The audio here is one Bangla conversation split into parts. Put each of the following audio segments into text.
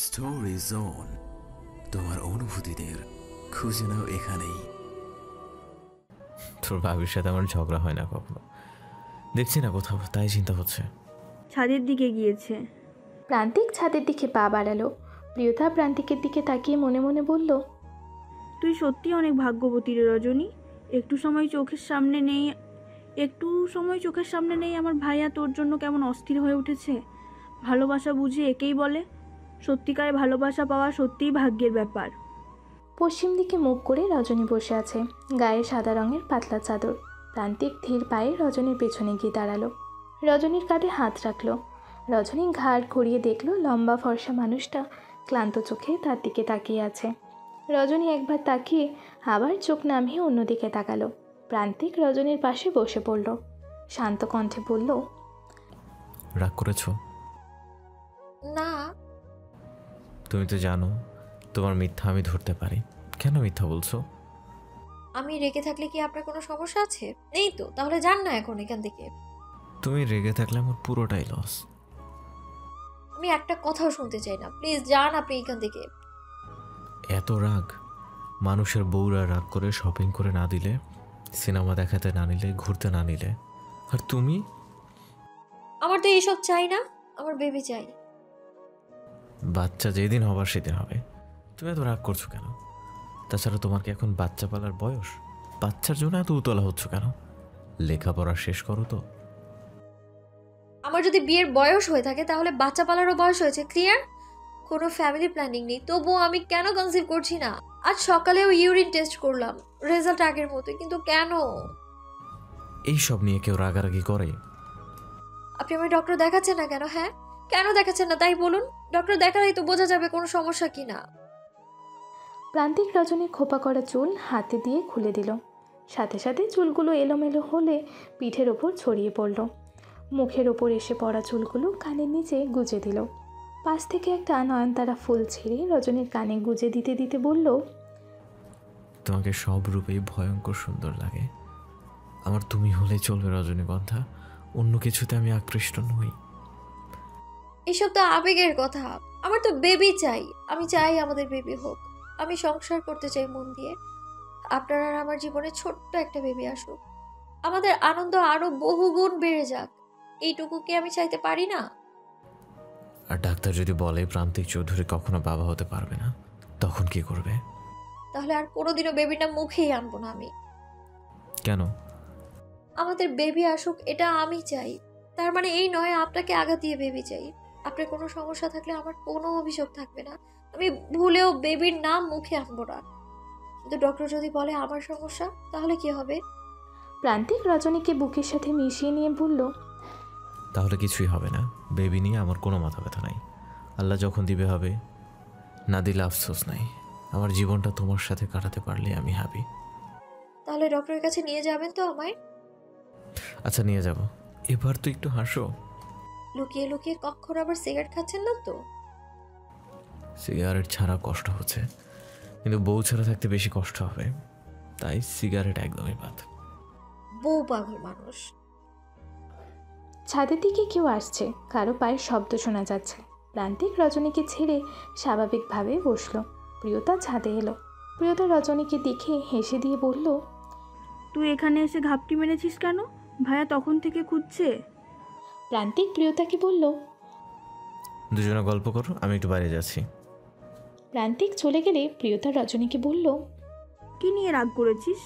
স্টোরি জোন, তোমার অনুভূতিদের খুঁজে নাও এখানেই। তোর ভাবির সাথে আমার ঝগড়া হয় না কখনো, দেখছি না কোথাও, তাই চিন্তা হচ্ছে। ছাদের দিকে গিয়েছে। প্রান্তিক ছাদের দিকে পা বাড়ালো। প্রিয়তা প্রান্তিকের দিকে তাকিয়ে মনে মনে বলল, তুই সত্যি অনেক ভাগ্যবতী রে রজনী। একটু সময় চোখের সামনে নেই আমার ভাইয়া তোর জন্য কেমন অস্থির হয়ে উঠেছে। ভালোবাসা বুঝি একেই বলে? সত্যিকারে ভালোবাসা পাওয়া সত্যিই ভাগ্যের ব্যাপার। পশ্চিম দিকে মুখ করে রজনী বসে আছে, গায়ে সাদা রঙের পাতলা চাদর। প্রান্তিক ধীর পায়ে রজনীর পেছনে গিয়ে দাঁড়ালো। রজনীর কাঁধে হাত রাখলো। রজনী ঘাড় ঘুরিয়ে দেখলো লম্বা ফর্সা মানুষটা ক্লান্ত চোখে তার দিকে তাকিয়ে আছে। রজনী একবার তাকিয়ে আবার চোখ নামিয়ে অন্যদিকে তাকালো। প্রান্তিক রজনীর পাশে বসে পড়ল। শান্ত কণ্ঠে বলল, রাগ করেছো? না। তুমি তো জানো তোমার মিথ্যা আমি ধরতে পারি, কেন মিথ্যা বলছো? আমি রেগে থাকলে কি আপনার কোনো সমস্যা আছে? নেই তো, তাহলে যান না এখন এখান থেকে। তুমি রেগে থাকলে আমার পুরোটাই লস। আমি একটা কথাও শুনতে চাই না, প্লিজ যান আপনি এখান থেকে। এত রাগ? মানুষের বউরা রাগ করে শপিং করে না দিলে, সিনেমা দেখাতে না নিলে, ঘুরতে না নিলে, আর তুমি? আমার তো এইসব চাই না, আমার বেবি চাই। বাচ্চা যেদিন হবার সেদিন হবে, তুমি এত রাগ করছো কেন? তাছাড়া তোমার কি এখন বাচ্চা পালার বয়স? বাচ্চার জন্য এত উতলা হচ্ছ কেন? লেখাপড়া শেষ করো তো। আমার যদি বিয়ের বয়স হয়ে থাকে তাহলে বাচ্চা পালারও বয়স হয়েছে, ক্লিয়ার? কোনো ফ্যামিলি প্ল্যানিং নেই, তবুও আমি কেন কনসিভ করছি না? আজ সকালেও ইউরিন টেস্ট করলাম, রেজাল্ট আগের মতোই, কিন্তু কেন? এইসব নিয়ে কেউ রাগারাগি করে? আপনি আমার ডক্টর দেখাচ্ছেন না কেন? হ্যাঁ, কেন দেখাচ্ছেন না তাই বলুন? ডক্টর দেখালেই তো বোঝা যাবে কোনো সমস্যা কিনা। প্রান্তিক রজনী খোপা করা চুল হাতে দিয়ে খুলে দিল। সাথে সাথে চুলগুলো এলোমেলো হলে পিঠের ওপর ছড়িয়ে পড়ল। মুখের ওপর এসে পড়া চুলগুলো কানের নিচে গুজে দিল। পাশ থেকে একটা নয়নতারা ফুল ছিঁড়ে রজনীর কানে গুজে দিতে দিতে বলল, তোমাকে সব রূপেই ভয়ঙ্কর সুন্দর লাগে। আমার তুমি হলে চলবে রজনীগন্ধা, অন্য কিছুতে আমি আকৃষ্ট নই। এসব তো আবেগের কথা। আমার তো বেবি চাই, আমি চাই আমাদের বেবি হোক। আমি সংসার করতে চাই মন দিয়ে। আপনার আর আমার জীবনে ছোট্ট একটা বেবি আসুক, আমাদের আনন্দ আরো বহুগুণ বেড়ে যাক, এইটুকু কি আমি চাইতে পারি না? আর ডাক্তার যদি বলে প্রান্তিক চৌধুরী কখনো বাবা হতে পারবে না, তখন কি করবে? তাহলে আর কোনোদিনও বেবিটা মুখেই আনবো না আমি। কেন? আমাদের বেবি আসুক এটা আমি চাই, তার মানে এই নয় আপনাকে আঘাত দিয়ে বেবি চাই। আপনার কোনো সমস্যা থাকলে আমার কোনো অভিযোগ থাকবে না, আমি ভুলেও বেবির নাম মুখে আনবো না। কিন্তু ডক্টর যদি বলে আমার সমস্যা, তাহলে কি হবে? প্রান্তিক রজনীকে বুকের সাথে মিশিয়ে নিয়ে বলল, তাহলে কিছুই হবে না। বেবি নিয়ে আমার কোনো মাথা ব্যথা নাই। আল্লাহ যখন দিবে হবে, না দিলে আফসোস নাই। আমার জীবনটা তোমার সাথে কাটাতে পারলে আমি হ্যাপি। তাহলে ডক্টরের কাছে নিয়ে যাবেন তো আমায়? আচ্ছা, নিয়ে যাব। এবার তো একটু হাসো। লুকিয়ে লুকিয়ে কখন আবার সিগারেট খাচ্ছেন না তো? সিগারেট ছাড়া কষ্ট হচ্ছে, কিন্তু বউ ছাড়া থাকতে বেশি কষ্ট হবে, তাই সিগারেট একদমই বাদ। বউ পাগল মানুষ। ছাদের দিকে কেউ আসছে, কারো পায়ের শব্দ শোনা যাচ্ছে। প্রান্তিক রজনীকে ছেড়ে স্বাভাবিকভাবে বসলো। প্রিয়তা ছাদে এলো। প্রিয়তা রজনীকে দেখে হেসে দিয়ে বলল, তুই এখানে এসে ঘাপটি মেরেছিস কেন? ভাইয়া তখন থেকে খুঁজছে। প্রান্তিক প্রিয়তাকে বলল, দুজনে গল্প করো, আমি একটু বাইরে যাচ্ছি। প্রান্তিক চলে গেলে প্রিয়তা রজনীকে বলল, কি নিয়ে রাগ করেছিস?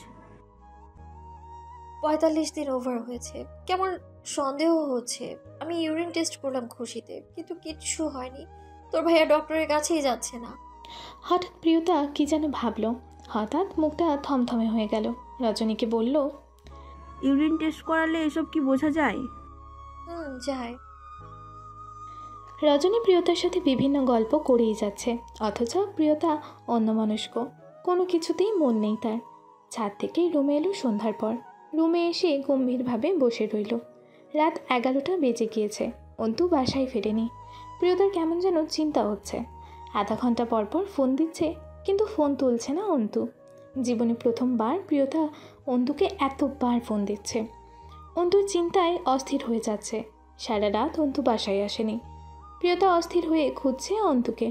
45 দিন ওভার হয়েছে, কেমন সন্দেহ হচ্ছে। আমি ইউরিন টেস্ট করলাম খুশিতে, কিন্তু কিচ্ছু হয়নি। তোর ভাইয়া ডক্টরের কাছেই যাচ্ছে না। হঠাৎ প্রিয়তা কি যেন ভাবল। হঠাৎ মুখটা থমথমে হয়ে গেল। রজনীকে বলল, ইউরিন টেস্ট করালে এসব কি বোঝা যায়? যায়। রজনী প্রিয়তার সাথে বিভিন্ন গল্প করেই যাচ্ছে, অথচ প্রিয়তা অন্যমনস্ক, কোনো কিছুতেই মন নেই তার। ছাদ থেকে রুমে এলো সন্ধ্যার পর। রুমে এসে গম্ভীরভাবে বসে রইল। রাত 11টা বেজে গিয়েছে, অন্তু বাসায় ফেরেনি। প্রিয়তার কেমন যেন চিন্তা হচ্ছে। আধা ঘন্টা পর পর ফোন দিচ্ছে, কিন্তু ফোন তুলছে না অন্তু। জীবনে প্রথমবার প্রিয়তা অন্তুকে এতবার ফোন দিচ্ছে। অন্তুর চিন্তায় অস্থির হয়ে যাচ্ছে। সারা রাত অন্তু বাসায় আসেনি। প্রিয়তা অস্থির হয়ে খুঁজছে অন্তুকে।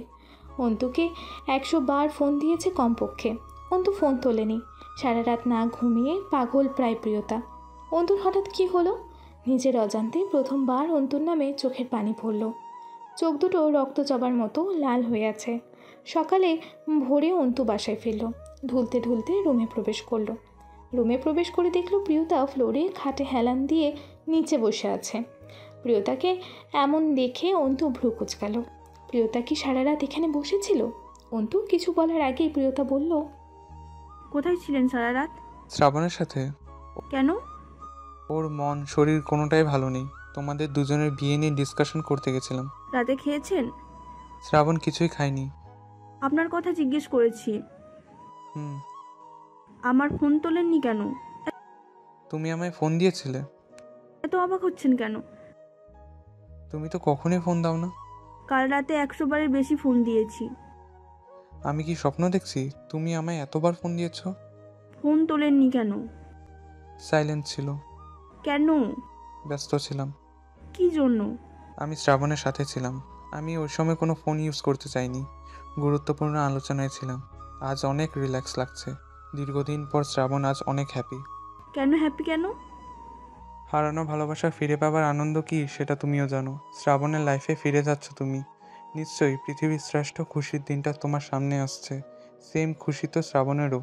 অন্তুকে 100 বার ফোন দিয়েছে কমপক্ষে, অন্তু ফোন তোলেনি। সারা রাত না ঘুমিয়ে পাগল প্রায় প্রিয়তা। অন্তুর হঠাৎ কি হলো? নিজের অজান্তে প্রথমবার অন্তুর নামে চোখের পানি পড়ল। চোখ দুটো রক্তজবার মতো লাল হয়ে আছে। সকালে ভোরে অন্তু বাসায় ফিরল, ঢুলতে ঢুলতে রুমে প্রবেশ করলো। রুমে প্রবেশ করে দেখল প্রিয়তা ফ্লোরে খাটে হেলান দিয়ে নিচে বসে আছে। প্রিয়তাকে এমন দেখে অন্তু ভ্রু কুচকাল। প্রিয়তা কি সারা রাত এখানে বসেছিল? অন্তু কিছু বলার আগেই প্রিয়তা বলল, কোথায় ছিলেন সারা রাত? শ্রাবণের সাথে। কেন? ওর মন শরীর কোনোটাই ভালো নেই। তোমাদের দুজনের বিয়ে নিয়ে ডিসকাশন করতে গেছিলাম। রাতে খেয়েছেন? শ্রাবণ কিছুই খায়নি। আপনার কথা জিজ্ঞেস করেছি। হুম। আমার ফোন তোলেননি কেন? তুমি আমায় ফোন দিয়েছিলে। এত অবাক হচ্ছেন কেন? তুমি তো কখনোই ফোন দাও না। কাল রাতে 100 বারের বেশি ফোন দিয়েছি। আমি কি স্বপ্ন দেখছি? তুমি আমায় এতবার ফোন দিয়েছো। ফোন তোলেননি কেন? সাইলেন্ট ছিল। কেন? ব্যস্ত ছিলাম। কি জন্য? আমি শ্রাবণের সাথে ছিলাম। আমি ওই সময় কোনো ফোন ইউজ করতে চাইনি। গুরুত্বপূর্ণ আলোচনায় ছিলাম। আজ অনেক রিল্যাক্স লাগছে। দীর্ঘদিন পর শ্রাবণ আজ অনেক হ্যাপি। কেন হ্যাপি কেন? হারানো ভালোবাসা ফিরে পাবার আনন্দ কি সেটা তুমিও জানো। শ্রাবণের লাইফে ফিরে যাচ্ছ তুমি। নিশ্চয়ই পৃথিবীর শ্রেষ্ঠ খুশির দিনটা তোমার সামনে আসছে। সেম খুশি তো শ্রাবণেরও।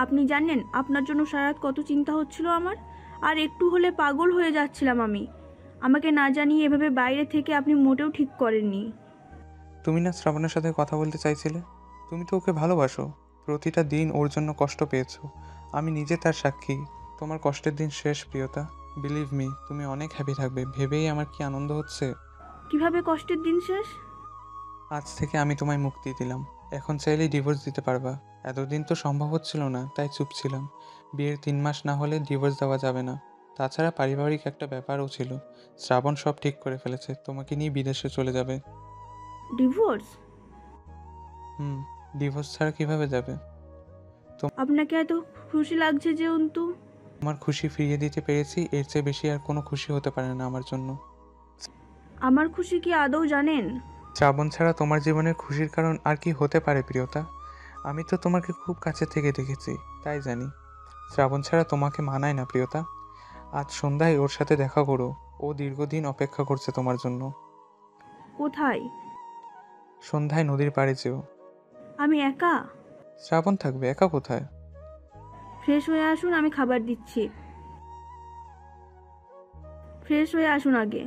আপনি জানেন আপনার জন্য সারা রাত কত চিন্তা হচ্ছিল আমার। আর একটু হলে পাগল হয়ে যাচ্ছিলাম আমি। আমাকে না জানিয়ে এভাবে বাইরে থেকে আপনি মোটেও ঠিক করেননি। তুমি না শ্রাবণের সাথে কথা বলতে চাইছিলে? তুমি তো ওকে ভালোবাসো। প্রতিটা দিন ওর জন্য কষ্ট পেয়েছো। আমি নিজে তার সাক্ষী। তোমার কষ্টের দিন শেষ প্রিয়তা। বিলিভ মি, তুমি অনেক হ্যাপি থাকবে ভেবেই আমার কি আনন্দ হচ্ছে। কিভাবে কষ্টের দিন শেষ? আজ থেকে আমি তোমায় মুক্তি দিলাম। এখন চাইলেই ডিভোর্স দিতে পারবা। এতদিন তো সম্ভব হচ্ছিল না, তাই চুপ ছিলাম। বিয়ের 3 মাস না হলে ডিভোর্স দেওয়া যাবে না। তাছাড়া পারিবারিক একটা ব্যাপারও ছিল। শ্রাবণ সব ঠিক করে ফেলেছে, তোমাকে নিয়ে বিদেশে চলে যাবে। ডিভোর্স? ডিভোর্স ছাড়া কিভাবে যাবে? আপনাকে এত খুশি লাগছে যে অন্তু? তোমার খুশি ফিরিয়ে দিতে পেরেছি, এর চেয়ে বেশি আর কোনো খুশি হতে পারে না আমার জন্য। আমার খুশি কি আদৌ জানেন? শ্রাবণ ছাড়া তোমার জীবনের খুশির কারণ আর কি হতে পারে প্রিয়তা? আমি তো তোমাকে খুব কাছে থেকে দেখেছি, তাই জানি। শ্রাবণ ছাড়া তোমাকে মানায় না প্রিয়তা। আজ সন্ধ্যায় ওর সাথে দেখা করো। ও দীর্ঘদিন অপেক্ষা করছে তোমার জন্য। কোথায়? সন্ধ্যায় নদীর পাড়ে যেও। আমি একা? শ্রাবণ থাকবে, একা কোথায়? ফ্রেশ হয়ে আসুন, আমি খাবার দিচ্ছি। ফ্রেশ হয়ে আসুন আগে।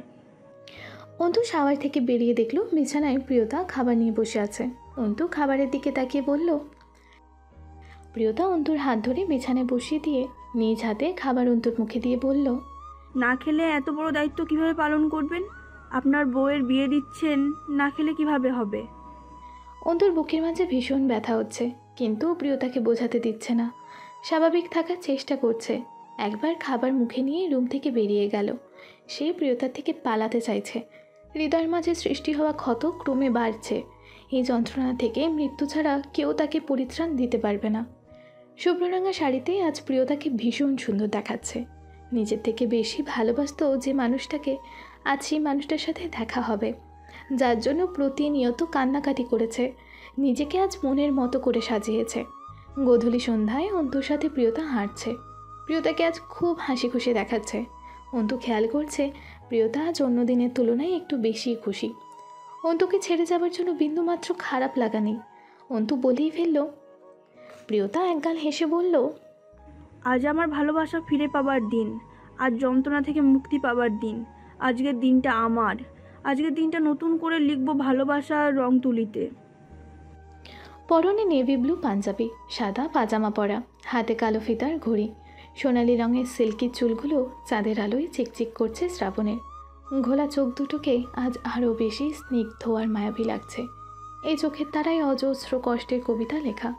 অন্তু শাওয়ার থেকে বেরিয়ে দেখলো বিছানায় প্রিয়তা খাবার নিয়ে বসে আছে। অন্তু খাবারের দিকে তাকিয়ে বলল। প্রিয়তা অন্তুর হাত ধরে বিছানায় বসিয়ে দিয়ে নিজ হাতে খাবার অন্তুর মুখে দিয়ে বলল, না খেলে এত বড় দায়িত্ব কিভাবে পালন করবেন? আপনার বউয়ের বিয়ে দিচ্ছেন, না খেলে কিভাবে হবে? অন্তুর বুকের মাঝে ভীষণ ব্যথা হচ্ছে, কিন্তু প্রিয়তাকে বোঝাতে দিচ্ছে না। স্বাভাবিক থাকার চেষ্টা করছে। একবার খাবার মুখে নিয়ে রুম থেকে বেরিয়ে গেল। সে প্রিয়তার থেকে পালাতে চাইছে। হৃদয়ের মাঝে সৃষ্টি হওয়া ক্ষত ক্রমে বাড়ছে। এই যন্ত্রণা থেকে মৃত্যু ছাড়া কেউ তাকে পরিত্রাণ দিতে পারবে না। শুভ্ররাঙা শাড়িতে আজ প্রিয়তাকে ভীষণ সুন্দর দেখাচ্ছে। নিজের থেকে বেশি ভালোবাসত যে মানুষটাকে, আজ সেই মানুষটার সাথে দেখা হবে, যার জন্য প্রতিনিয়ত কান্নাকাটি করেছে। নিজেকে আজ মনের মতো করে সাজিয়েছে। গোধূলি সন্ধ্যায় অন্তুর সাথে প্রিয়তা হাঁটছে। প্রিয়তাকে আজ খুব হাসি খুশি দেখাচ্ছে। অন্তু খেয়াল করছে প্রিয়তা আজ অন্য দিনের তুলনায় একটু বেশি খুশি। অন্তুকে ছেড়ে যাবার জন্য বিন্দুমাত্র খারাপ লাগা নেই। অন্তু বলেই ফেলল। প্রিয়তা একগাল হেসে বলল, আজ আমার ভালোবাসা ফিরে পাবার দিন। আজ যন্ত্রণা থেকে মুক্তি পাবার দিন। আজকের দিনটা আমার। আজকের দিনটা নতুন করে লিখব ভালোবাসার রং তুলিতে। পরনে নেভি ব্লু পাঞ্জাবি, সাদা পাজামা পরা, হাতে কালো ফিতার ঘড়ি, সোনালি রঙের সিল্কি চুলগুলো চাঁদের আলোয় চিকচিক করছে শ্রাবণের। ঘোলা চোখ দুটোকে আজ আরও বেশি স্নিগ্ধ আর মায়াবী লাগছে। এই চোখের তারাই অজস্র কষ্টের কবিতা লেখা।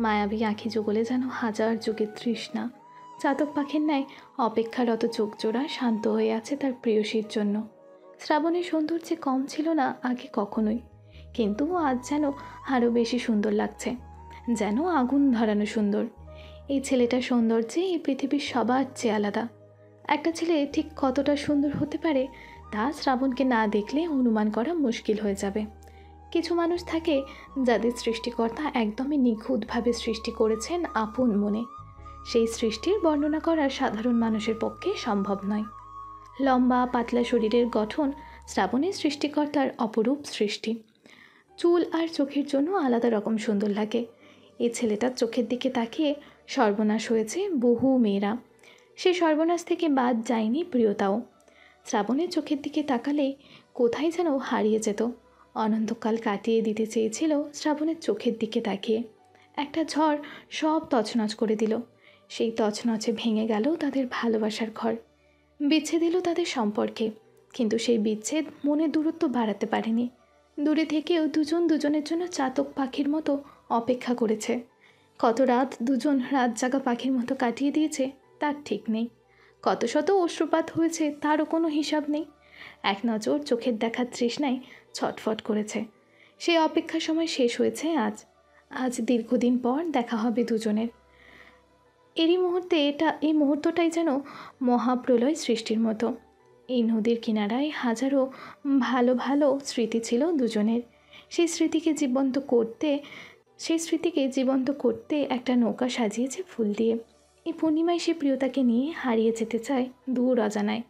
মায়াবী আঁখি যুগলে যেন হাজার যুগের তৃষ্ণা। চাতক পাখির ন্যায় অপেক্ষারত চোখ জোড়া শান্ত হয়ে আছে তার প্রেয়সীর জন্য। শ্রাবণের সৌন্দর্যে কম ছিল না আগে কখনোই, কিন্তু আজ যেন আরও বেশি সুন্দর লাগছে, যেন আগুন ধরানো সুন্দর। এই ছেলেটার সৌন্দর্যে এই পৃথিবীর সবার চেয়ে আলাদা। একটা ছেলে ঠিক কতটা সুন্দর হতে পারে তা শ্রাবণকে না দেখলে অনুমান করা মুশকিল হয়ে যাবে। কিছু মানুষ থাকে যাদের সৃষ্টিকর্তা একদমই নিখুঁতভাবে সৃষ্টি করেছেন আপন মনে। সেই সৃষ্টির বর্ণনা করা সাধারণ মানুষের পক্ষে সম্ভব নয়। লম্বা পাতলা শরীরের গঠন শ্রাবণের সৃষ্টিকর্তার অপরূপ সৃষ্টি। চুল আর চোখের জন্য আলাদা রকম সুন্দর লাগে। এই ছেলেটার চোখের দিকে তাকিয়ে সর্বনাশ হয়েছে বহু মেয়েরা। সে সর্বনাশ থেকে বাদ যায়নি প্রিয়তাও। শ্রাবণের চোখের দিকে তাকালে কোথায় যেন হারিয়ে যেত। অনন্তকাল কাটিয়ে দিতে চেয়েছিল শ্রাবণের চোখের দিকে তাকিয়ে। একটা ঝড় সব তছনছ করে দিল। সেই তছনছে ভেঙে গেল তাদের ভালোবাসার ঘর। বিচ্ছেদ এলো তাদের সম্পর্কে, কিন্তু সেই বিচ্ছেদ মনে দূরত্ব বাড়াতে পারেনি। দূরে থেকেও দুজন দুজনের জন্য চাতক পাখির মতো অপেক্ষা করেছে। কত রাত দুজন রাত জাগা পাখির মতো কাটিয়ে দিয়েছে তার ঠিক নেই। কত শত অশ্রুপাত হয়েছে তারও কোনো হিসাব নেই। এক নজর চোখের দেখার তৃষ্ণায় ছটফট করেছে। সেই অপেক্ষার সময় শেষ হয়েছে আজ। আজ দীর্ঘদিন পর দেখা হবে দুজনের। এই মুহূর্তটাই যেন মহাপ্রলয় সৃষ্টির মতো। এই নদীর কিনারায় হাজারো ভালো ভালো স্মৃতি ছিল দুজনের। সেই স্মৃতিকে জীবন্ত করতে একটা নৌকা সাজিয়েছে ফুল দিয়ে। এই পূর্ণিমায় সে প্রিয়তাকে নিয়ে হারিয়ে যেতে চায় দূর অজানায়।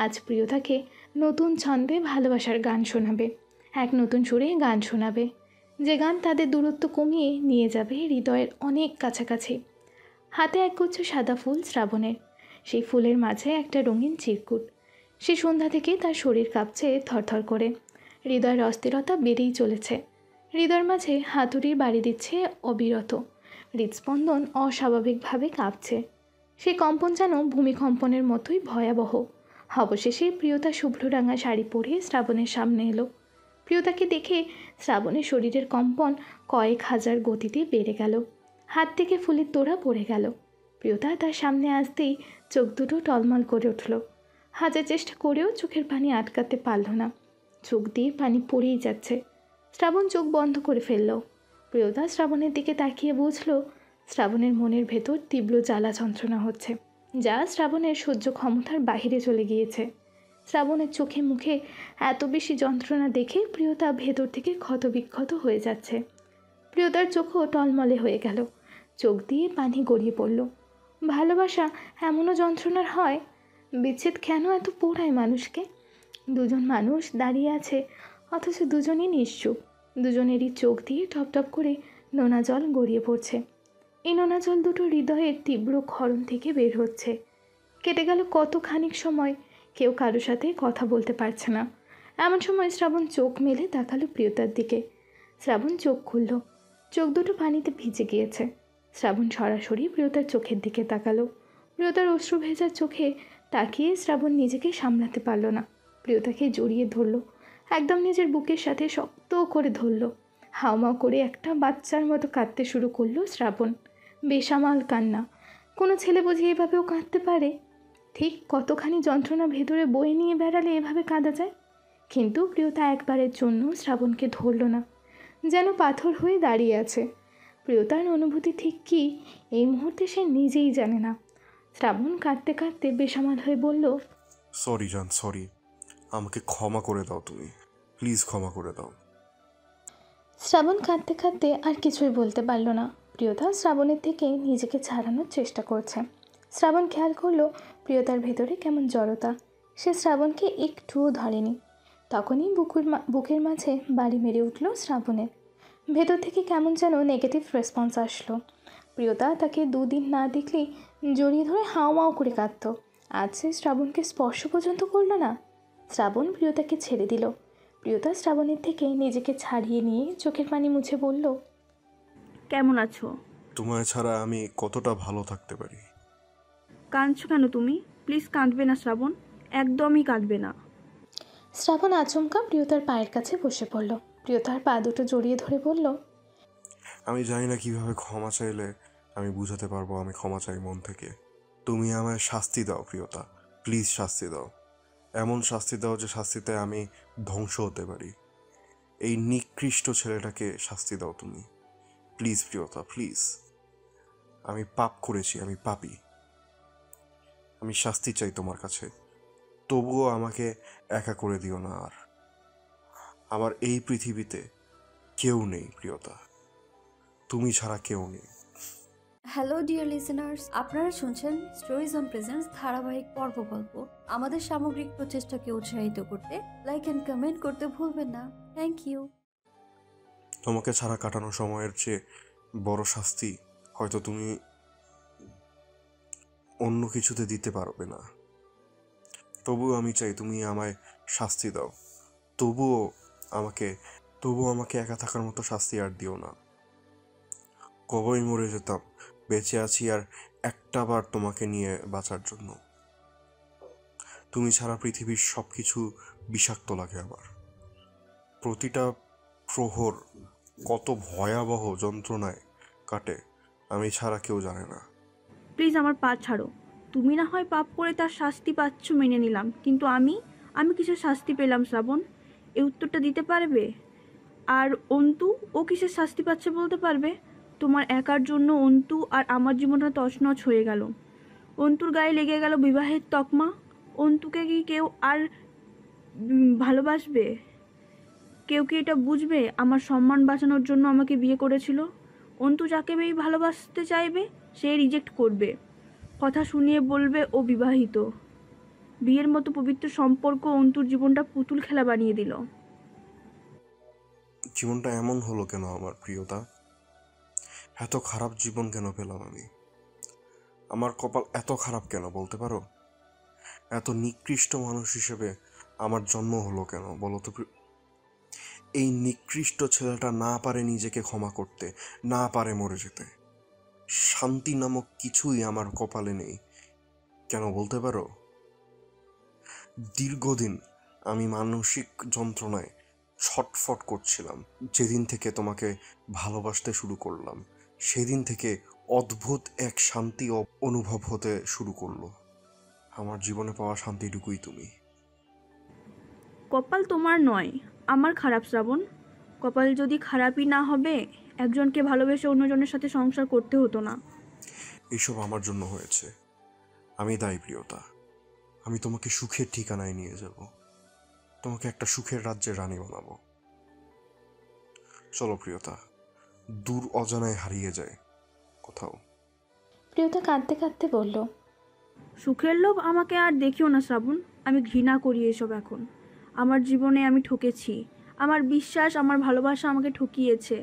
আজ প্রিয়তাকে নতুন ছন্দে ভালোবাসার গান শোনাবে, এক নতুন সুরে গান শোনাবে, যে গান তাদের দূরত্ব কমিয়ে নিয়ে যাবে হৃদয়ের অনেক কাছাকাছি। হাতে একগুচ্ছ সাদা ফুল শ্রাবণের, সেই ফুলের মাঝে একটা রঙিন চিরকুট। সে সন্ধ্যা থেকে তার শরীর কাঁপছে থরথর করে। হৃদয়ের অস্থিরতা বেড়েই চলেছে। হৃদয়ের মাঝে হাতুড়ির বাড়ি দিচ্ছে অবিরত। হৃদস্পন্দন অস্বাভাবিকভাবে কাঁপছে। সেই কম্পন যেন ভূমিকম্পনের মতোই ভয়াবহ। অবশেষে প্রিয়তা শুভ্ররাঙা শাড়ি পরে শ্রাবণের সামনে এলো। প্রিয়তাকে দেখে শ্রাবণের শরীরের কম্পন কয়েক হাজার গতিতে বেড়ে গেল। হাত থেকে ফুলের তোড়া পড়ে গেল। প্রিয়তা তার সামনে আসতেই চোখ দুটো টলমল করে উঠল। হাজার চেষ্টা করেও চোখের পানি আটকাতে পারল না। চোখ দিয়ে পানি পড়েই যাচ্ছে। শ্রাবণ চোখ বন্ধ করে ফেলল। প্রিয়তা শ্রাবণের দিকে তাকিয়ে বুঝল শ্রাবণের মনের ভেতর তীব্র জ্বালা যন্ত্রণা হচ্ছে, যা শ্রাবণের সহ্য ক্ষমতার বাহিরে চলে গিয়েছে। শ্রাবণের চোখে মুখে এত বেশি যন্ত্রণা দেখে প্রিয়তা ভেতর থেকে ক্ষতবিক্ষত হয়ে যাচ্ছে। প্রিয়তার চোখও টলমলে হয়ে গেল। চোখ দিয়ে পানি গড়িয়ে পড়ল। ভালোবাসা এমনও যন্ত্রণার হয়? বিচ্ছেদ কেন এত পোড়ায় মানুষকে? দুজন মানুষ দাঁড়িয়ে আছে, অথচ দুজনই নিশ্চুপ। দুজনেরই চোখ দিয়ে টপ টপ করে নোনা জল গড়িয়ে পড়ছে। এই নোনা জল দুটো হৃদয়ের তীব্র ক্ষরণ থেকে বের হচ্ছে। কেটে গেল কত খানিক সময়, কেউ কারোর সাথে কথা বলতে পারছে না। এমন সময় শ্রাবণ চোখ মেলে তাকালো প্রিয়তার দিকে। শ্রাবণ চোখ খুলল। চোখ দুটো পানিতে ভিজে গিয়েছে। শ্রাবণ সরাসরি প্রিয়তার চোখের দিকে তাকালো। প্রিয়তার অশ্রু ভেজা চোখে তাকিয়ে শ্রাবণ নিজেকে সামলাতে পারল না। প্রিয়তাকে জড়িয়ে ধরল, একদম নিজের বুকের সাথে শক্ত করে ধরল। হাউমাউ করে একটা বাচ্চার মতো কাঁদতে শুরু করলো শ্রাবণ। বেসামাল কান্না। কোনো ছেলে বুঝি এভাবেও কাঁদতে পারে? ঠিক কতখানি যন্ত্রণা ভেতরে বয়ে নিয়ে বেড়ালে এভাবে কাঁদা যায়? কিন্তু প্রিয়তা একবারের জন্য শ্রাবণকে ধরল না, যেন পাথর হয়ে দাঁড়িয়ে আছে। প্রিয়তার অনুভূতি ঠিক কী এই মুহূর্তে সে নিজেই জানে না। শ্রাবণ কাঁদতে কাঁদতে বেসামাল হয়ে বলল, সরি জান, সরি। আমাকে ক্ষমা করে দাও, তুমি প্লিজ ক্ষমা করে দাও। শ্রাবণ কাঁদতে কাঁদতে আর কিছুই বলতে পারল না। প্রিয়তা শ্রাবণের থেকে নিজেকে ছাড়ানোর চেষ্টা করছে। শ্রাবণ খেয়াল করলো প্রিয়তার ভেতরে কেমন জড়তা। সে শ্রাবণকে একটুও ধরেনি। তখনই বুকের মাঝে বাড়ি মেরে উঠল শ্রাবণের। ভেতর থেকে কেমন যেন নেগেটিভ রেসপন্স আসলো। প্রিয়তা তাকে দুদিন না দেখলেই জড়িয়ে ধরে হাওমাও করে কাঁদত। আজ সে শ্রাবণকে স্পর্শ পর্যন্ত করল না। শ্রাবণ প্রিয়তাকে ছেড়ে দিল। প্রিয়তা শ্রাবণের থেকে নিজেকে ছাড়িয়ে নিয়ে চোখের পানি মুছে বলল, কেমন আছো? তোমায় ছাড়া আমি কতটা ভালো থাকতে পারি। কাঁদছো কেন তুমি? প্লিজ কাঁদবে না শ্রাবণ, একদমই কাঁদবে না। শ্রাবণ আচমকা প্রিয়তার পায়ের কাছে বসে পড়ল। প্রিয়তার পা দুটো জড়িয়ে ধরে বলল, আমি জানি না কিভাবে ক্ষমা চাইলে আমি বুঝাতে পারবো আমি ক্ষমা চাই মন থেকে। তুমি আমায় শাস্তি দাও প্রিয়তা, প্লিজ শাস্তি দাও। এমন শাস্তি দাও যে শাস্তিতে আমি ধ্বংস হতে পারি। এই নিকৃষ্ট ছেলেটাকে শাস্তি দাও তুমি, প্লিজ প্রিয়তা, প্লিজ। আমি পাপ করেছি, আমি পাপী। আমি শাস্তি চাই তোমার কাছে। তবুও আমাকে একা করে দিও না আর। আমার এই পৃথিবীতে কেউ নেই প্রিয়তা, তুমি ছাড়া কেউ নেই। হ্যালো ডিয়ার লিসেনার্স, আপনারা শুনছেন স্টোরিজ অন প্রেজেন্স ধারাবাহিক পর্ব গল্প। আমাদের সামগ্রিক প্রচেষ্টাকে উৎসাহিত করতে লাইক অ্যান্ড কমেন্ট করতে ভুলবেন না। Thank you. তোমাকে ছাড়া কাটানো সময়ের চেয়ে বড় শাস্তি হয়তো তুমি অন্য কিছুতে দিতে পারবে না। তবুও আমি চাই তুমি আমায় শাস্তি দাও। তবুও আমাকে একা থাকার মতো শাস্তি আর দিও না। কবেই মরে যেতাম, বেঁচে আছি আর একটা বার তোমাকে নিয়ে বাঁচার জন্য। তুমি ছাড়া পৃথিবীর সব কিছু বিষাক্ত লাগে আমার। প্রতিটা প্রহর কত ভয়াবহ যন্ত্রণায় কাটে আমি ছাড়া কেউ জানে না। প্লিজ আমার পা ছাড়ো। তুমি না হয় পাপ করে তার শাস্তি পাচ্ছ, মেনে নিলাম, কিন্তু আমি কিসের শাস্তি পেলাম শ্রাবণ? এই উত্তরটা দিতে পারবে? আর অন্তু, ও কিসের শাস্তি পাচ্ছে বলতে পারবে? তোমার একার জন্য অন্তু আর আমার জীবনটা তছনছ হয়ে গেল। অন্তুর গায়ে লেগে গেল বিবাহের তকমা। অন্তুকে কি কেউ আর ভালোবাসবে? কেউ কি এটা বুঝবে? আমার সম্মান বাঁচানোর জন্য আমাকে বিয়ে করেছিল। অন্তু যাকে মেয়ে ভালোবাসতে চাইবে সে রিজেক্ট করবে, কথা শুনিয়ে বলবে ও বিবাহিত। বিয়ের মতো পবিত্র সম্পর্ক অন্তুর জীবনটা পুতুল খেলা বানিয়ে দিল। জীবনটা এমন হলো কেন আমার প্রিয়তা? এত খারাপ জীবন কেন পেলাম আমি? আমার কপাল এত খারাপ কেন বলতে পারো? এত নিকৃষ্ট মানুষ হিসেবে আমার জন্ম হলো কেন বলো তো? এই নিকৃষ্ট ছেলেটা না পারে নিজেকে ক্ষমা করতে, না পারে মরে যেতে। শান্তি নামক কিছুই আমার কপালে নেই কেন বলতে পারো? দীর্ঘদিন আমি মানসিক যন্ত্রণায় ছটফট করছিলাম। যেদিন থেকে তোমাকে ভালোবাসতে শুরু করলাম সেদিন থেকে অদ্ভুত এক শান্তি অনুভব হতে শুরু করলো। আমার জীবনে পাওয়া শান্তিটুকুই তুমি। কপাল তোমার নয়, আমার খারাপ শ্রাবণ। কপাল যদি খারাপই না হবে, একজনকে ভালোবেসে অন্যজনের সাথে সংসার করতে হতো না। এইসব আমার জন্য হয়েছে, আমি দায়ী প্রিয়তা। আমি তোমাকে সুখের ঠিকানায় নিয়ে যাব, তোমাকে একটা সুখের রাজ্যের রানী বানাবো। চলো প্রিয়তা, দূর অজানায় হারিয়ে যায় কোথাও। প্রিয়তা কাঁদতে কাঁদতে বলল, সুখের লোভ আমাকে আর দেখিও না শ্রাবণ। আমি ঘৃণা করি এসব এখন। আমার জীবনে আমি ঠকেছি। আমার বিশ্বাস, আমার ভালোবাসা আমাকে ঠকিয়েছে।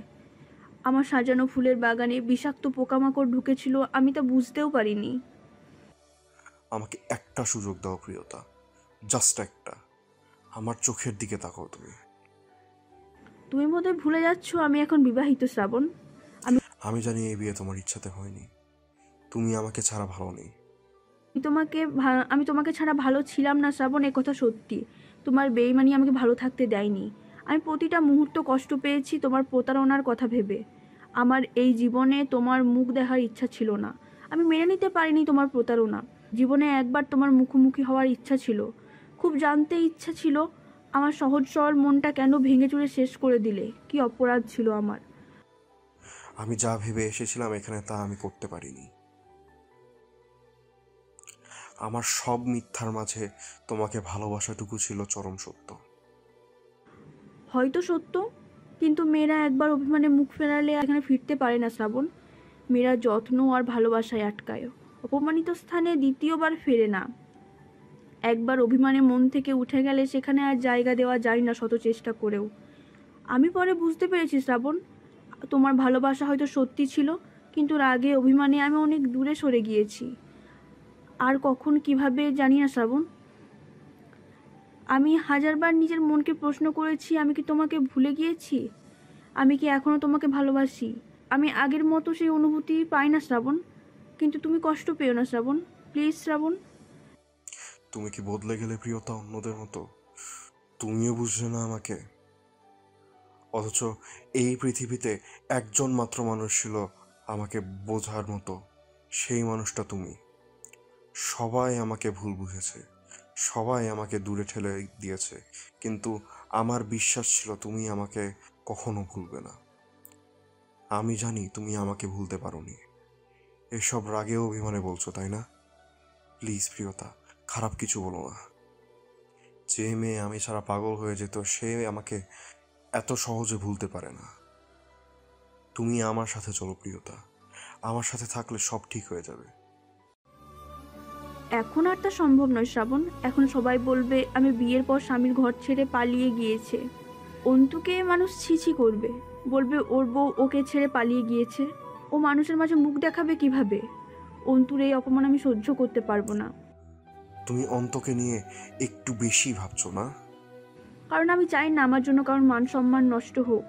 আমার সাজানো ফুলের বাগানে বিষাক্ত পোকামাকড় ঢুকেছিল, আমি তা বুঝতেও পারিনি। আমাকে একটা সুযোগ দাও প্রিয়তা, জাস্ট একটা। আমার চোখের দিকে তাকাও তুমি। তুমি বোধহয় ভুলে যাচ্ছ আমি এখন বিবাহিত শ্রাবণ। আমি জানি এই বিয়ে তোমার ইচ্ছাতে হয়নি। তুমি আমাকে ছাড়া ভালো নেই। আমি তোমাকে ছাড়া ভালো ছিলাম না শ্রাবণ, এ কথা সত্যি। তোমার বেইমানি আমাকে ভালো থাকতে দেয়নি। আমি প্রতিটা মুহূর্ত কষ্ট পেয়েছি তোমার প্রতারণার কথা ভেবে। আমার এই জীবনে তোমার মুখ দেখার ইচ্ছা ছিল না। আমি মেনে নিতে পারিনি তোমার প্রতারণা। জীবনে একবার তোমার মুখোমুখি হওয়ার ইচ্ছা ছিল, খুব জানতে ইচ্ছা ছিল আমার সহজ সরল মনটা কেন ভেঙে চুরে শেষ করে দিলে। কি অপরাধ ছিল আমার? আমি যা ভেবে এসেছিলাম এখানে তা আমি করতে পারিনি। আমার সব মিথ্যার মাঝে তোমাকে ভালোবাসাটুকু ছিল চরম সত্য। হয়তো সত্য, কিন্তু মেয়েরা একবার অভিমানে মুখ ফেরালে এখানে ফিরতে পারে না শ্রাবণ। মেয়েরা যত্ন আর ভালোবাসায় আটকায়, অপমানিত স্থানে দ্বিতীয়বার ফেরে না। একবার অভিমানে মন থেকে উঠে গেলে সেখানে আর জায়গা দেওয়া যায় না শত চেষ্টা করেও। আমি পরে বুঝতে পেরেছি শ্রাবণ, তোমার ভালোবাসা হয়তো সত্যি ছিল, কিন্তু রাগে অভিমানে আমি অনেক দূরে সরে গিয়েছি। আর কখন কিভাবে জানি না শ্রাবণ। আমি হাজারবার নিজের মনকে প্রশ্ন করেছি, আমি কি তোমাকে ভুলে গিয়েছি? আমি কি এখনও তোমাকে ভালোবাসি? আমি আগের মতো সেই অনুভূতি পাই না শ্রাবণ। কিন্তু তুমি কষ্ট পেও না শ্রাবণ, প্লিজ শ্রাবণ। তুমি কি বদলে গেলে প্রিয়তা অন্যদের মতো? তুমিও বুঝলে না আমাকে। অথচ এই পৃথিবীতে একজন মাত্র মানুষ ছিল আমাকে বোঝার মতো, সেই মানুষটা তুমি। সবাই আমাকে ভুল বুঝেছে, সবাই আমাকে দূরে ঠেলে দিয়েছে, কিন্তু আমার বিশ্বাস ছিল তুমি আমাকে কখনো ভুলবে না। আমি জানি তুমি আমাকে ভুলতে পারোনি। এসব রাগেও অভিমানে বলছো তাই না? প্লিজ প্রিয়তা, খারাপ কিছু বলো না। যে মেয়ে আমি ছাড়া পাগল হয়ে যেত সে আমাকে এত সহজে ভুলতে পারে না। তুমি আমার সাথে চলো প্রিয়তা, আমার সাথে থাকলে সব ঠিক হয়ে যাবে। এখন আর তা সম্ভব নয় শ্রাবণ। এখন সবাই বলবে আমি বিয়ের পর স্বামীর ঘর ছেড়ে পালিয়ে গিয়েছে। অন্তুকে মানুষ ছিছি করবে, বলবে ওর বউ ওকে ছেড়ে পালিয়ে গিয়েছে। ও মানুষের মাঝে মুখ দেখাবে কিভাবে? অন্তুর এই অপমান আমি সহ্য করতে পারবো না। তুমি অন্তকে নিয়ে একটু বেশি ভাবছো না? কারণ আমি চাই না আমার জন্য কারণ মান সম্মান নষ্ট হোক।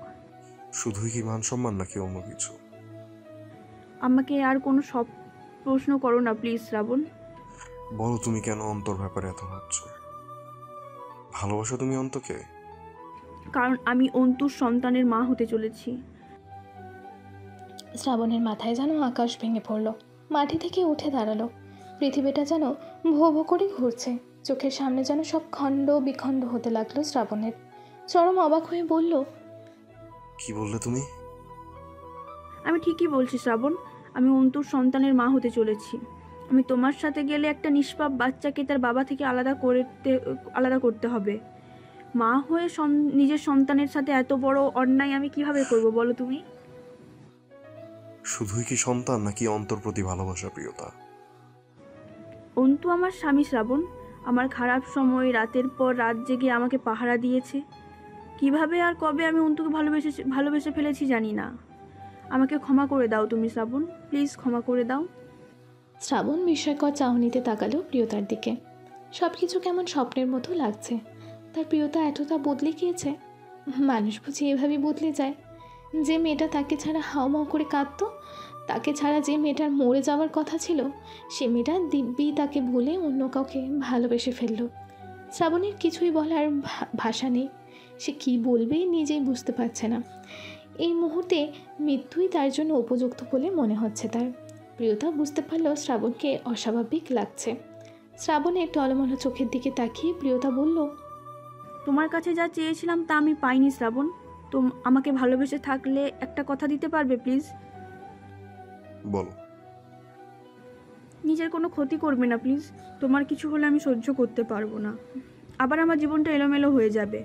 শুধুই কি মান সম্মান নাকি অন্য কিছু? আমাকে আর কোনো সব প্রশ্ন করো না প্লিজ শ্রাবণ। বলো তুমি কেন অন্তর ব্যাপারে এত ভাবছো? ভালোবাসো তুমি অন্তকে? কারণ আমি অন্তুর সন্তানের মা হতে চলেছি। শ্রাবণের মাথায় যেন আকাশ ভেঙে পড়ল। মাটি থেকে উঠে দাঁড়ালো। পৃথিবীটা যেন ভো ভো করে ঘুরছে। চোখের সামনে যেন সব খণ্ড বিখণ্ড হতে লাগলো শ্রাবণের। চরম অবাক হয়ে বলল, কি বললে তুমি? আমি ঠিকই বলছি শ্রাবণ, আমি অন্তুর সন্তানের মা হতে চলেছি। আমি তোমার সাথে গেলে একটা নিষ্পাপ বাচ্চাকে তার বাবা থেকে আলাদা করতে হবে। মা হয়ে নিজের সন্তানের সাথে এত বড় অন্যায় আমি কিভাবে করব বলো তুমি? শুধুই কি সন্তান নাকি অন্তর প্রতি ভালোবাসা প্রিয়তা? অন্তু আমার স্বামী শ্রাবণ। আমার খারাপ সময় রাতের পর রাত জেগে আমাকে পাহারা দিয়েছে। কিভাবে আর কবে আমি অন্তুকে ভালোবেসে ফেলেছি জানি না। আমাকে ক্ষমা করে দাও তুমি শ্রাবণ, প্লিজ ক্ষমা করে দাও। শ্রাবণ বিস্ময়কর চাহনিতে তাকালো প্রিয়তার দিকে। সব কিছু কেমন স্বপ্নের মতো লাগছে। তার প্রিয়তা এতটা বদলে গিয়েছে। মানুষ বুঝি এভাবেই বদলে যায়? যে মেয়েটা তাকে ছাড়া হাউমাউ করে কাঁদতো, তাকে ছাড়া যে মেয়েটার মরে যাওয়ার কথা ছিল, সে মেয়েটা দিব্যি তাকে ভুলে অন্য কাউকে ভালোবেসে ফেলল। শ্রাবণের কিছুই বলার ভাষা নেই। সে কি বলবে নিজেই বুঝতে পারছে না। এই মুহূর্তে মৃত্যুই তার জন্য উপযুক্ত বলে মনে হচ্ছে তার। প্রিয়তা বুঝতে পারল শ্রাবণকে অস্বাভাবিক লাগছে। শ্রাবণের টলমল চোখের দিকে তাকিয়ে প্রিয়তা বলল, তোমার কাছে যা চেয়েছিলাম তা আমি পাইনি শ্রাবণ। আমাকে ভালোবেসে থাকলে একটা কথা দিতে পারবে প্লিজ? বলো। নিজের কোনো ক্ষতি করবে না প্লিজ। তোমার কিছু হলে আমি সহ্য করতে পারবো না। আবার আমার জীবনটা এলোমেলো হয়ে যাবে।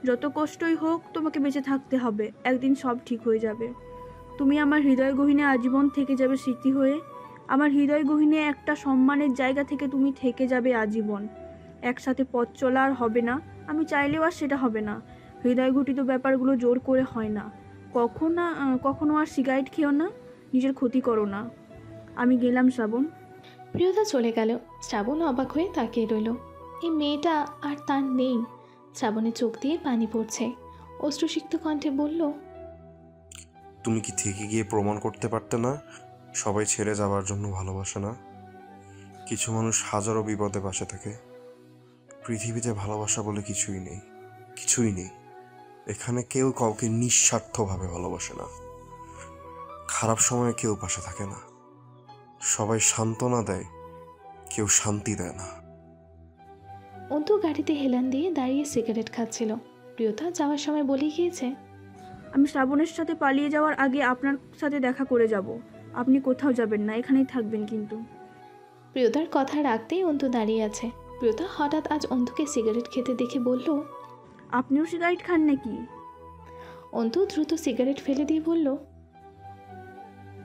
যত কষ্টই হোক তোমাকে বেঁচে থাকতে হবে। একদিন সব ঠিক হয়ে যাবে। তুমি আমার হৃদয় গহীনে আজীবন থেকে যাবে স্মৃতি হয়ে। আমার হৃদয় গহীনে একটা সম্মানের জায়গা থেকে তুমি থেকে যাবে আজীবন। একসাথে পথ চলা আর হবে না, আমি চাইলেও আর সেটা হবে না। হৃদয় ঘটিত ব্যাপারগুলো জোর করে হয় না। কখনো আর সিগারেট খেও না, নিজের ক্ষতি করো না। আমি গেলাম শ্রাবণ। প্রিয়তা চলে গেল। শ্রাবণ অবাক হয়ে তাকিয়ে রইল। এই মেয়েটা আর তার নেই। শ্রাবণের চোখ দিয়ে পানি পড়ছে। অশ্রুসিক্ত কণ্ঠে বলল, তুমি কি থেকে গিয়ে প্রমাণ করতে পারতে না সবাই ছেড়ে যাওয়ার জন্য ভালোবাসে না? কিছু মানুষ হাজারো বিপদে পাশে থাকে। পৃথিবীতে ভালোবাসা বলে কিছুই নেই, কিছুই নেই। এখানে কেউ কাউকে নিঃস্বার্থভাবে ভালোবাসে না। খারাপ সময়ে কেউ পাশে থাকে না। সবাই সান্ত্বনা দেয়, কেউ শান্তি দেয় না। অন্তু গাড়িতে হেলান দিয়ে দাঁড়িয়ে সিগারেট খাচ্ছিল। প্রিয়তা যাওয়ার সময় বলে গিয়েছে, আমি শ্রাবণের সাথে পালিয়ে যাওয়ার আগে আপনার সাথে দেখা করে যাব। আপনি কোথাও যাবেন না, এখানেই থাকবেন কিন্তু। প্রিয়তার কথা রাখতেই অন্তু দাঁড়িয়ে আছে। প্রিয়তা হঠাৎ আজ অন্তুকে সিগারেট খেতে দেখে বলল, আপনিও সিগারেট খান নাকি? অন্তু দ্রুত সিগারেট ফেলে দিয়ে বলল,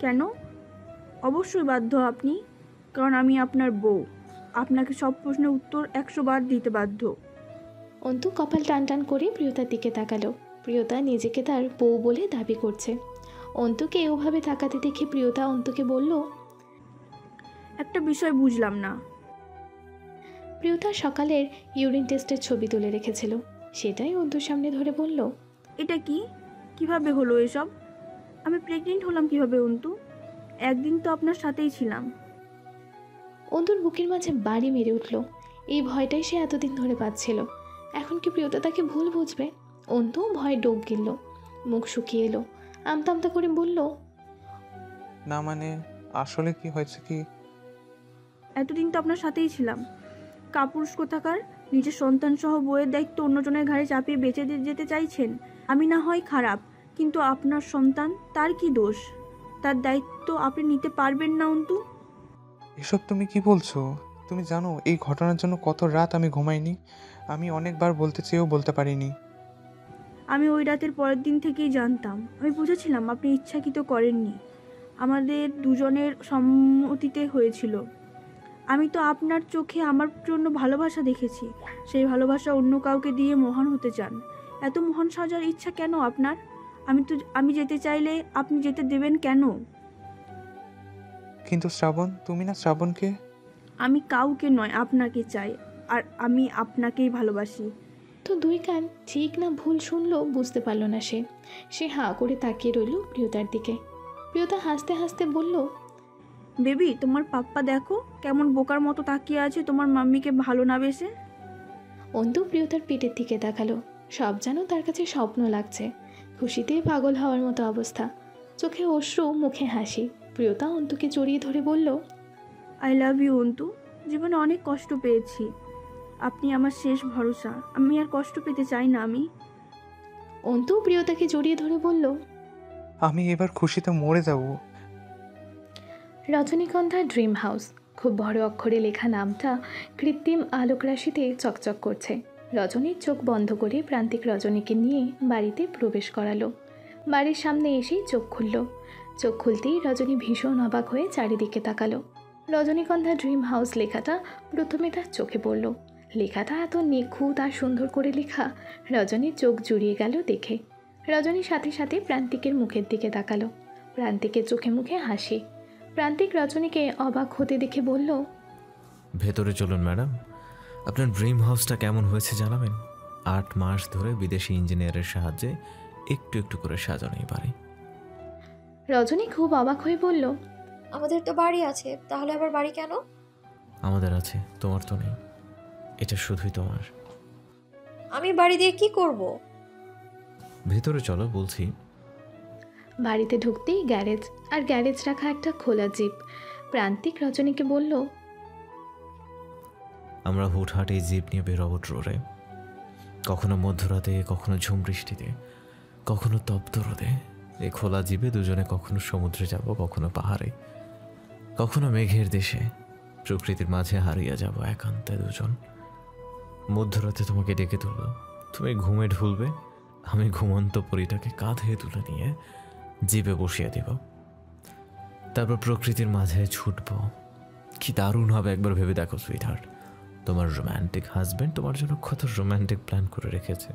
কেন? অবশ্যই বাধ্য আপনি, কারণ আমি আপনার বউ। আপনাকে সব প্রশ্নের উত্তর 100 বার দিতে বাধ্য। অন্তু কপাল টান টান করে প্রিয়তার দিকে তাকালো। প্রিয়তা নিজেকে তার বউ বলে দাবি করছে। অন্তুকে ওভাবে তাকাতে দেখে প্রিয়তা অন্তুকে বলল, একটা বিষয় বুঝলাম না। প্রিয়তা সকালের ইউরিন টেস্টের ছবি তুলে রেখেছিল, সেটাই অন্তুর সামনে ধরে বলল, এটা কি? কিভাবে হলো এসব? আমি প্রেগনেন্ট হলাম কিভাবে অন্তু? একদিন তো আপনার সাথেই ছিলাম। অন্তুর বুকের মাঝে বাড়ি মেরে উঠল। এই ভয়টাই সে এতদিন ধরে পাচ্ছিল। এখন কি প্রিয়তা তাকে ভুল বুঝবে? অন্তু ভয়ে ডোক গিলল, মুখ শুকিয়ে এলো। আমতা আমতা করে বলল, না মানে আসলে কি হয়েছে কি? এতদিন তো আপনার সাথেই ছিলাম। কাপুরুষ কোথাকার! নিজের সন্তান সহ বইয়ের দায়িত্ব অন্যজনের ঘাড়ে চাপিয়ে বেঁচে যেতে চাইছেন। আমি না হয় খারাপ, কিন্তু আপনার সন্তান, তার কি দোষ? তার দায়িত্ব আপনি নিতে পারবেন না অন্তু? এসব তুমি কি বলছো? তুমি জানো এই ঘটনার জন্য কত রাত আমি ঘুমাইনি? আমি অনেকবার বলতে চেয়েও বলতে পারিনি। আমি ওই রাতের পরের দিন থেকেই জানতাম, আমি বুঝেছিলাম আপনি ইচ্ছাকৃত করেননি, আমাদের দুজনের সম্মতিতে হয়েছিল। আমি তো আপনার চোখে আমার জন্য ভালোবাসা দেখেছি, সেই ভালোবাসা অন্য কাউকে দিয়ে মহান হতে চান। এত মহান সাজার ইচ্ছা কেন আপনার? আমি যেতে চাইলে আপনি যেতে দেবেন কেন? কিন্তু শ্রাবণ, তুমি না শ্রাবণকে? আমি কাউকে নয়, আপনাকে চাই, আর আমি আপনাকেই ভালোবাসি। তো দুই কান ঠিক না ভুল শুনলো বুঝতে পারল না সে হাঁ করে তাকিয়ে রইল প্রিয়তার দিকে। প্রিয়তা হাসতে হাসতে বলল, বেবি, তোমার পাপ্পা দেখো কেমন বোকার মতো তাকিয়ে আছে তোমার মাম্মিকে ভালো না বেসে। অন্তু প্রিয়তার পেটের দিকে তাকালো। সব যেন তার কাছে স্বপ্ন লাগছে। খুশিতে পাগল হওয়ার মতো অবস্থা, চোখে অশ্রু, মুখে হাসি। প্রিয়তা অন্তুকে জড়িয়ে ধরে বলল, আই লাভ ইউ অন্তু। জীবনে অনেক কষ্ট পেয়েছি, আপনি আমার শেষ ভরসা, আমি আর কষ্ট পেতে চাই না। আমি অন্তু প্রিয়তাকে জড়িয়ে ধরে বলল, আমি এবার খুশিতে মরে যাব। রজনীগন্ধা ড্রিম হাউস। খুব বড় অক্ষরে লেখা নামটা কৃত্রিম আলোকরাশিতে চকচক করছে। রজনীর চোখ বন্ধ করে প্রান্তিক রজনীকে নিয়ে বাড়িতে প্রবেশ করালো। বাড়ির সামনে এসেই চোখ খুলল। চোখ খুলতেই রজনী ভীষণ অবাক হয়ে চারিদিকে তাকালো। রজনীগন্ধা ড্রিম হাউস লেখাটা প্রথমে তার চোখে পড়ল। লেখাটা এত নিখুঁত আর সুন্দর করে লেখা, রজনীর চোখ জুড়িয়ে গেল দেখে। রজনীর সাথে সাথে প্রান্তিকের মুখের দিকে তাকালো। প্রান্তিকের চোখে মুখে হাসি। প্রান্তিক রজনীকে অবাক হতে দেখে বলল, ভেতরে চলুন ম্যাডাম, আপনার ড্রিম হাউসটা কেমন হয়েছে জানাবেন। 8 মাস ধরে বিদেশি ইঞ্জিনিয়ারের সাহায্যে একটু একটু করে সাজানো এই বাড়ি। রজনী খুব অবাক হয়ে বলল, আমাদের তো বাড়ি আছে, তাহলে আবার বাড়ি কেন? আমাদের আছে, তোমার তো নেই, এটা শুধুই তোমার। আমি বাড়ি দিয়ে কি করব? ভেতরে চলো বলছি। বাড়িতে ঢুকতেই গ্যারেজ, আর গ্যারেজ রাখা একটা খোলা জিপ। প্রান্তিক রজনীকে বলল, আমরা হুটহাট এই জিপ নিয়ে বেরোবো রোডে, কখনো মধ্যরাতে, কখনো ঝুম বৃষ্টিতে, কখনো তপ্ত রোদে। এই খোলা জিপে দুজনে কখনো সমুদ্রে যাব, কখনো পাহাড়ে, কখনো মেঘের দেশে, প্রকৃতির মাঝে হারিয়ে যাব একান্তে দুজন। মধ্যরাতে তোমাকে ডেকে তুলব, তুমি ঘুমে ঢুলবে, আমি ঘুমন্ত পরীটাকে কাঁধে তুলে নিয়ে জিপে বসিয়ে দিব। তারপর প্রকৃতির মাঝে ছুটব। কি দারুণ হবে একবার ভেবে দেখো সুইটহার্ট। তোমার রোম্যান্টিক হাজব্যান্ড তোমার জন্য কত রোম্যান্টিক প্ল্যান করে রেখেছে।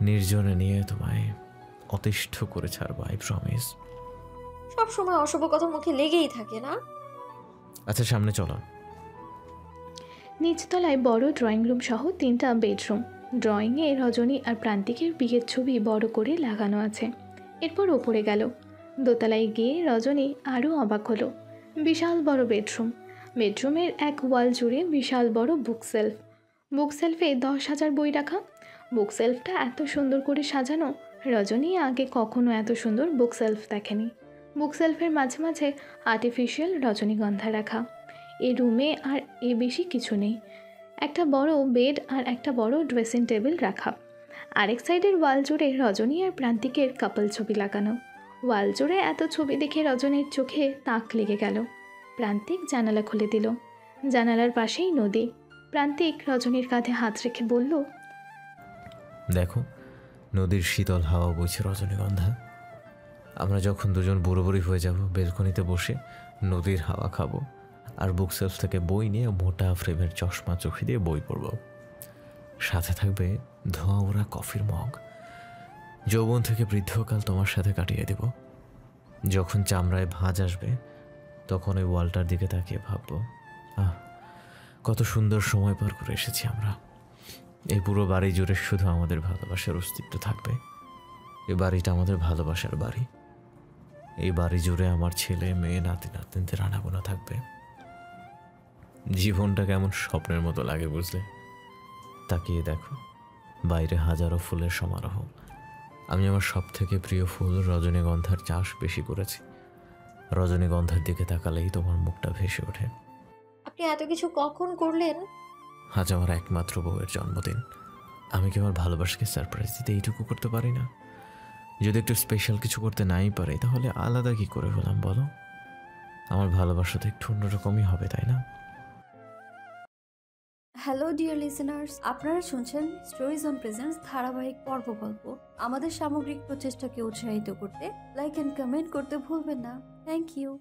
নির্জনে নিয়ে তোমায় অতিষ্ঠ করে ছাড়বো, আই প্রমিস। সব সময় অশুভ কথা মুখে লেগেই থাকে না? আচ্ছা সামনে চলো। নিচতলায় বড় ড্রয়িং রুম সহ 3টা বেডরুম। ড্রয়িংয়ে রজনী আর প্রান্তিকের বিয়ের ছবি বড় করে লাগানো আছে। এরপর ওপরে গেল। দোতলায় গিয়ে রজনী আরও অবাক হলো। বিশাল বড় বেডরুম। বেডরুমের এক ওয়াল জুড়ে বিশাল বড় বুকশেলফ। বুকশেলফে 10,000 বই রাখা। বুকশেলফটা এত সুন্দর করে সাজানো, রজনী আগে কখনো এত সুন্দর বুকশেলফ দেখেনি। বুকশেলফের মাঝে মাঝে আর্টিফিশিয়াল রজনীগন্ধা রাখা। এই রুমে আর বেশি কিছু নেই। একটা বড় বেড আর একটা বড় ড্রেসিং টেবিল রাখা। আরেক সাইডের ওয়াল জুড়ে রজনী আর প্রান্তিকের কাপল ছবি লাগানো। ওয়াল জুড়ে এত ছবি দেখে রজনীর চোখে তাক লেগে গেল। প্রান্তিক জানালা খুলে দিল। জানালার পাশেই নদী। প্রান্তিক রজনীর কাঁধে হাত রেখে বলল, দেখো নদীর শীতল হাওয়া বইছে রজনীগন্ধা। আমরা যখন দুজন বুড়ো বুড়ি হয়ে যাব, বেলকনিতে বসে নদীর হাওয়া খাবো, আর বুকশেলফ থেকে বই নিয়ে মোটা ফ্রেমের চশমা চোখে দিয়ে বই পড়ব। সাথে থাকবে ধোঁয়া ওরা কফির মগ। যৌবন থেকে বৃদ্ধকাল তোমার সাথে কাটিয়ে দেব। যখন চামড়ায় ভাঁজ আসবে, তখন ওই ওয়ালটার দিকে তাকিয়ে ভাববো, কত সুন্দর সময় পার করে এসেছি আমরা। এই পুরো বাড়ি জুড়ে শুধু আমাদের ভালোবাসার অস্তিত্ব থাকবে। এই বাড়িটা আমাদের ভালোবাসার বাড়ি। এই বাড়ি জুড়ে আমার ছেলে মেয়ে নাতি নাতনিদের আনাগোনা থাকবে। জীবনটা কেমন স্বপ্নের মতো লাগে বুঝলে। তাকিয়ে দেখো, বাইরে হাজারো ফুলের সমারোহ। আমি আমার সব থেকে প্রিয় ফুল রজনীগন্ধার চাষ বেশি করেছি। রজনীগন্ধার দিকে তাকালেই তোমার মুখটা ভেসে ওঠে। আপনি এত কিছু কখন করলেন? আজ আমার একমাত্র বউয়ের জন্মদিন। আমি কি আমার ভালোবাসাকে সারপ্রাইজ দিতে এইটুকু করতে পারি না? যদি একটু স্পেশাল কিছু করতে নাই পারি, তাহলে আলাদা কি করে হলাম বলো? আমার ভালোবাসা তো একটু অন্যরকমই হবে, তাই না? হ্যালো ডিয়ার লিসেনার্স, আপনারা শুনছেন স্টোরিজ অন প্রেজেন্স ধারাবাহিক পর্ব গল্প। আমাদের সামগ্রিক প্রচেষ্টাকে উৎসাহিত করতে লাইক অ্যান্ড কমেন্ট করতে ভুলবেন না। Thank you.